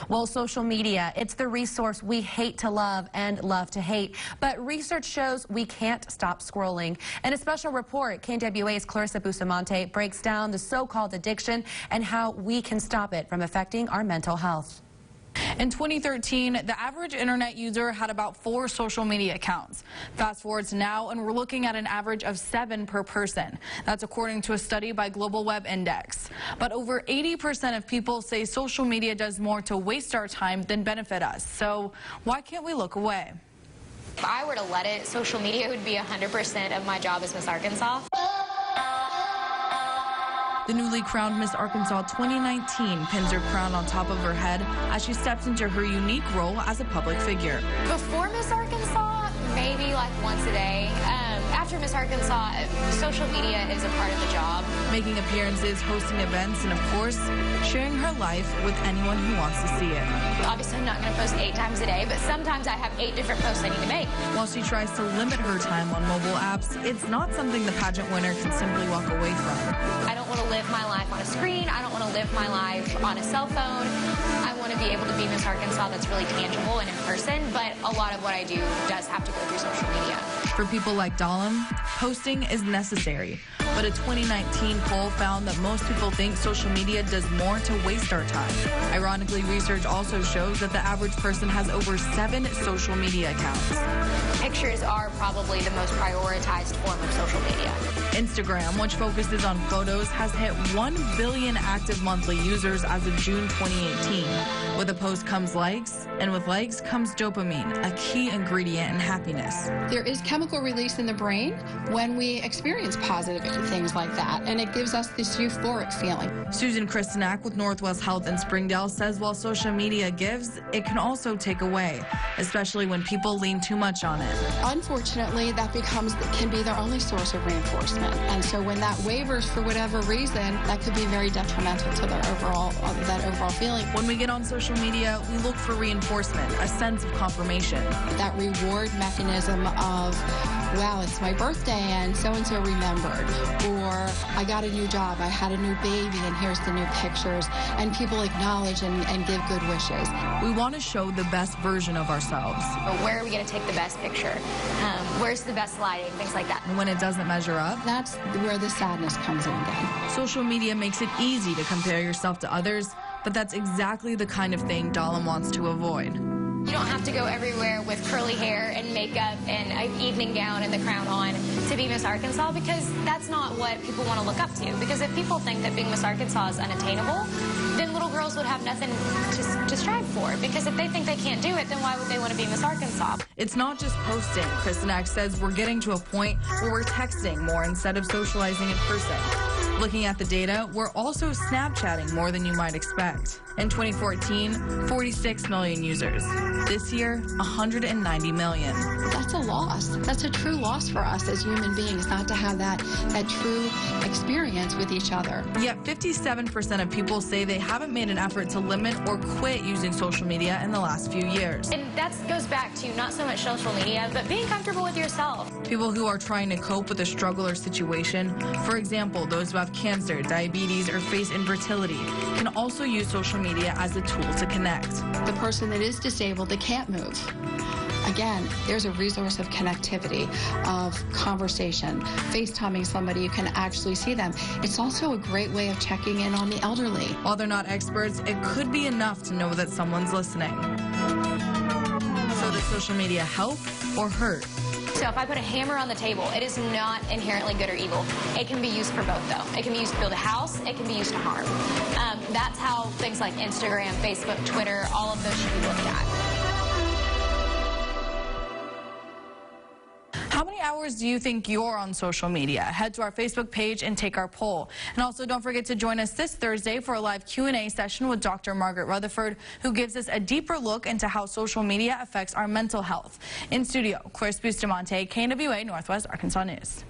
Well, social media, it's the resource we hate to love and love to hate. But research shows we can't stop scrolling. In a special report, KNWA's Clarissa Bustamante breaks down the so-called addiction and how we can stop it from affecting our mental health. In 2013, the average internet user had about 4 social media accounts. Fast forward to now, and we're looking at an average of 7 per person. That's according to a study by Global Web Index. But over 80% of people say social media does more to waste our time than benefit us. So why can't we look away? If I were to let it, social media would be 100% of my job as Miss Arkansas. The newly crowned Miss Arkansas 2019 pins her crown on top of her head as she steps into her unique role as a public figure. Before Miss Arkansas, maybe like once a day. After Miss Arkansas, social media is a part of the job. Making appearances, hosting events, and of course, sharing her life with anyone who wants to see it. Obviously, I'm not going to post 8 times a day, but sometimes I have 8 different posts I need to make. While she tries to limit her time on mobile apps, it's not something the pageant winner can simply walk away from. I don't want to live my life on a screen. I don't want to live my life on a cell phone. I want to be able to be Miss Arkansas that's really tangible and in person, but a lot of what I do does have to go through social media. For people like Dahlem, posting is necessary. But a 2019 poll found that most people think social media does more to waste our time. Ironically, research also shows that the average person has over 7 social media accounts. Pictures are probably the most prioritized form of social media. Instagram, which focuses on photos, has hit 1 billion active monthly users as of June 2018. With a post comes likes, and with likes comes dopamine, a key ingredient in happiness. There is chemical release in the brain when we experience positive things like that, and it gives us this euphoric feeling. Susan Kristanak with Northwest Health in Springdale says while social media gives, it can also take away, especially when people lean too much on it. Unfortunately, that can be their only source of reinforcement, and so when that wavers for whatever reason, that could be very detrimental to their overall feeling. When we get on social media, we look for reinforcement, a sense of confirmation. That reward mechanism of, wow, it's my birthday and so-and-so remembered, or I got a new job, I had a new baby, and here's the new pictures, and people acknowledge and give good wishes. We want to show the best version of ourselves. But where are we going to take the best picture? Where's the best lighting? Things like that. And when it doesn't measure up, that's where the sadness comes in again. Social media makes it easy to compare yourself to others, but that's exactly the kind of thing Dahlem wants to avoid. You don't have to go everywhere with curly hair and makeup and an evening gown and the crown on to be Miss Arkansas, because that's not what people want to look up to. Because if people think that being Miss Arkansas is unattainable, then little girls would have nothing to strive for. Because if they think they can't do it, then why would they want to be Miss Arkansas? It's not just posting. Kristanak says we're getting to a point where we're texting more instead of socializing in person. Looking at the data, we're also Snapchatting more than you might expect. In 2014, 46 million users. This year, 190 million. That's a loss. That's a true loss for us as human beings, not to have that true experience with each other. Yet 57% of people say they haven't made an effort to limit or quit using social media in the last few years. And that goes back to not so much social media, but being comfortable with yourself. People who are trying to cope with a struggle or situation, for example, those who have cancer, diabetes, or face infertility, can also use social media as a tool to connect. The person that is disabled, that can't move, again, there's a resource of connectivity, of conversation, FaceTiming somebody, you can actually see them. It's also a great way of checking in on the elderly. While they're not experts, it could be enough to know that someone's listening. So does social media help or hurt? So if I put a hammer on the table, it is not inherently good or evil. It can be used for both, though. It can be used to build a house. It can be used to harm. That's how things like Instagram, Facebook, Twitter, all of those should be looked at. How many hours do you think you're on social media? Head to our Facebook page and take our poll. And also don't forget to join us this Thursday for a live Q&A session with Dr. Margaret Rutherford, who gives us a deeper look into how social media affects our mental health. In studio, Clarissa Bustamante, KNWA Northwest Arkansas News.